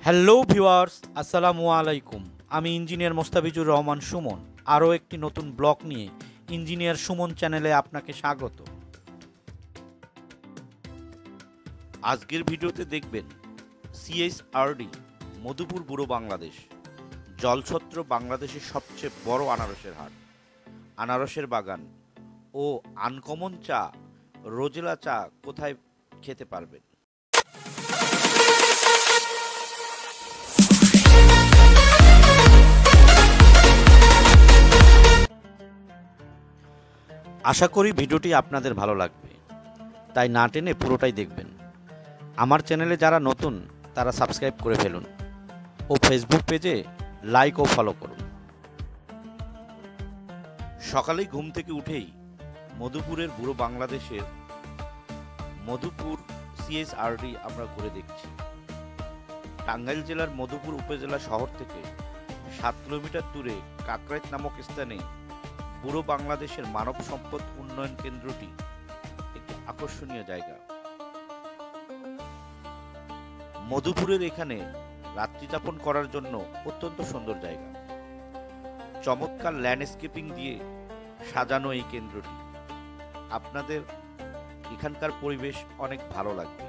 Hello viewers, আসসালামু আলাইকুম। আমি ইঞ্জিনিয়ার মোস্তাফিজুর রহমান সুমন। আরও একটি নতুন ব্লগ নিয়ে ইঞ্জিনিয়ার সুমন চ্যানেলে আপনাকে স্বাগত। আজকের ভিডিওতে দেখবেন সিএসআরডি মধুপুর বুড়ো বাংলাদেশ জলছত্র বাংলাদেশের সবচেয়ে বড় আনারসের হাট, আনারসের বাগান ও আনকমন চা রোজেলা চা কোথায় খেতে পারবেন। আশা করি ভিডিওটি আপনাদের ভালো লাগবে, তাই না টেনে পুরোটাই দেখবেন। আমার চ্যানেলে যারা নতুন তারা সাবস্ক্রাইব করে ফেলুন ও ফেসবুক পেজে লাইক ও ফলো করুন। সকালেই ঘুম থেকে উঠেই মধুপুরের বুড়ো বাংলাদেশের মধুপুর সিএসআরডি আমরা ঘুরে দেখছি। টাঙ্গাইল জেলার মধুপুর উপজেলা শহর থেকে 7 কিলোমিটার দূরে কাকরাইত নামক স্থানে বুড়ো বাংলাদেশের মানব সম্পদ উন্নয়ন কেন্দ্রটি একটি আকর্ষণীয় জায়গা। মধুপুরের এখানে রাত্রিযাপন করার জন্য অত্যন্ত সুন্দর জায়গা। চমৎকার ল্যান্ডস্কেপিং দিয়ে সাজানো এই কেন্দ্রটি, আপনাদের এখানকার পরিবেশ অনেক ভালো লাগবে।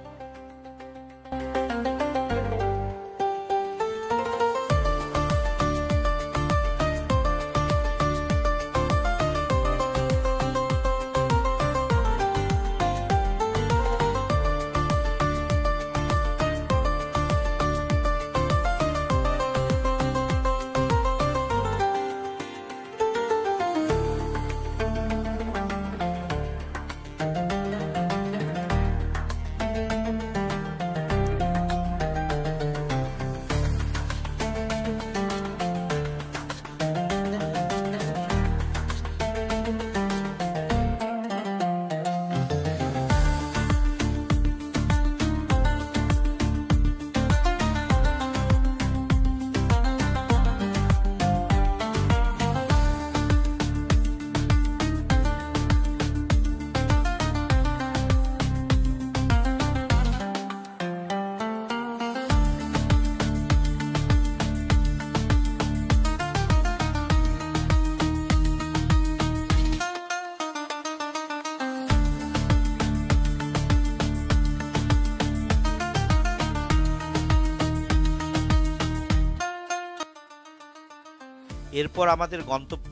এরপর আমাদের গন্তব্য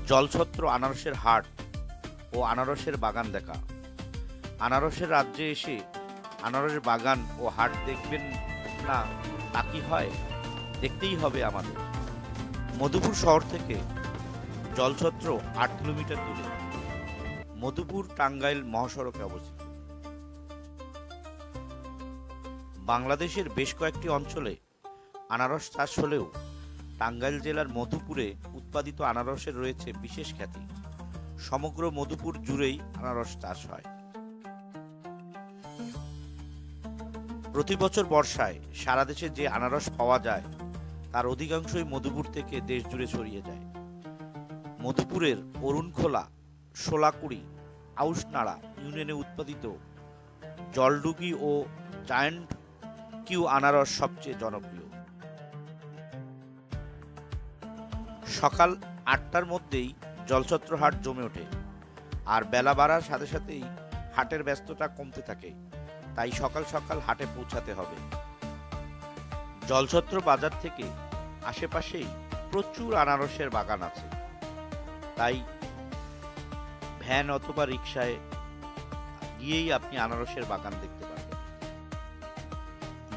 জলছত্র আনারসের হাট ও আনারসের বাগান দেখা। আনারসের রাজ্যে এসে আনারসের বাগান ও হাট দেখবেন না তা কি হয়? দেখতেই হবে আমাদের। মধুপুর শহর থেকে জলছত্র 8 কিলোমিটার দূরে, মধুপুর টাঙ্গাইল মহাসড়কে অবস্থিত। বাংলাদেশের বেশ কয়েকটি অঞ্চলে আনারস চাষ হলেও টাঙ্গাইল জেলার মধুপুরে উৎপাদিত আনারসের রয়েছে বিশেষ খ্যাতি। সমগ্র মধুপুর জুড়েই আনারস চাষ হয়। প্রতি বছর বর্ষায় সারা দেশে যে আনারস পাওয়া যায় তার অধিকাংশই মধুপুর থেকে দেশ জুড়ে ছড়িয়ে যায়। মধুপুরের অরুণখোলা, শোলাকুড়ি, আউশনাড়া ইউনিয়নে উৎপাদিত জলডুগি ও জায়ান্ট কিউ আনারস সবচেয়ে জনপ্রিয়। সকাল 8টার মধ্যেই জলছত্র হাট জমে ওঠে, আর বেলা বাড়ার সাথে সাথেই হাটের ব্যস্ততা কমতে থাকে, তাই সকাল সকাল হাটে পৌঁছাতে হবে। জলছত্র বাজার থেকে আশেপাশেই প্রচুর আনারসের বাগান আছে, তাই ভ্যান অথবা রিকশায় গিয়েই আপনি আনারসের বাগান দেখতে পাবেন।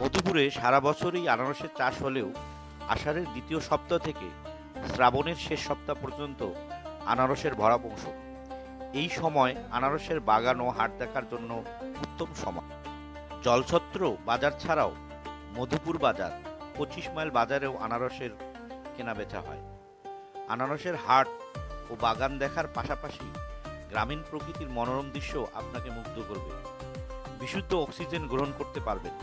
মধুপুরে সারা বছরই আনারসের চাষ হলেও আষাঢ়ের দ্বিতীয় সপ্তাহ থেকে শ্রাবণের শেষ সপ্তাহ পর্যন্ত আনারসের ভরা মৌসুম। এই সময় আনারসের বাগান ও হাট দেখার জন্য উত্তম সময়। জলছত্র বাজার ছাড়াও মধুপুর বাজার, 25 মাইল বাজারেও আনারসের কেনাবেচা হয়। আনারসের হাট ও বাগান দেখার পাশাপাশি গ্রামীণ প্রকৃতির মনোরম দৃশ্য আপনাকে মুগ্ধ করবে। বিশুদ্ধ অক্সিজেন গ্রহণ করতে পারবেন।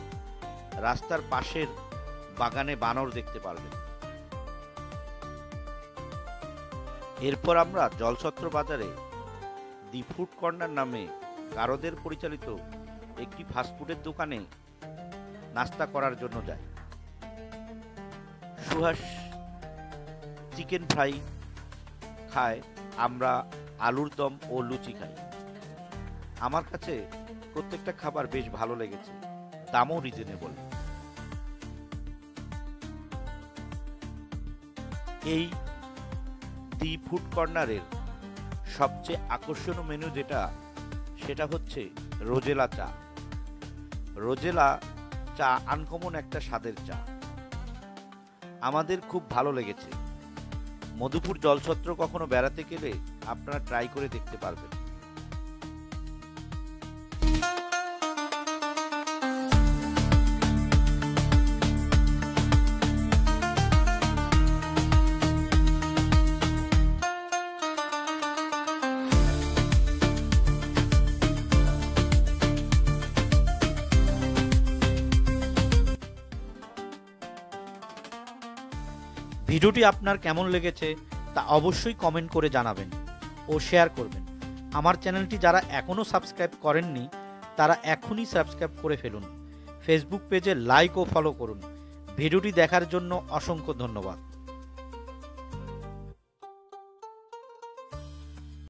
রাস্তার পাশের বাগানে বানর দেখতে পারবেন। এরপর আমরা জলছত্র বাজারে দি ফুড কর্নার নামে গারদের পরিচালিত একটি ফাস্টফুডের দোকানে নাস্তা করার জন্য যাই। সুহাস চিকেন ফ্রাই খায়, আমরা আলুর দম ও লুচি খাই। আমার কাছে প্রত্যেকটা খাবার বেশ ভালো লেগেছে, দামও রিজনেবল। এই দি ফুড কর্নারের সবচেয়ে আকর্ষণীয় মেনু সেটা হচ্ছে রোজেলা চা। রোজেলা চা আনকমন একটা স্বাদের চা, আমাদের খুব ভালো লেগেছে। মধুপুর জলছত্র কখনো বেড়াতে গেলে আপনারা ট্রাই করে দেখতে পারবেন। ভিডিওটি আপনার কেমন লেগেছে তা অবশ্যই কমেন্ট করে জানাবেন ও শেয়ার করবেন। আমার চ্যানেলটি যারা এখনও সাবস্ক্রাইব করেননি তারা এখনই সাবস্ক্রাইব করে ফেলুন। ফেসবুক পেজে লাইক ও ফলো করুন। ভিডিওটি দেখার জন্য অসংখ্য ধন্যবাদ।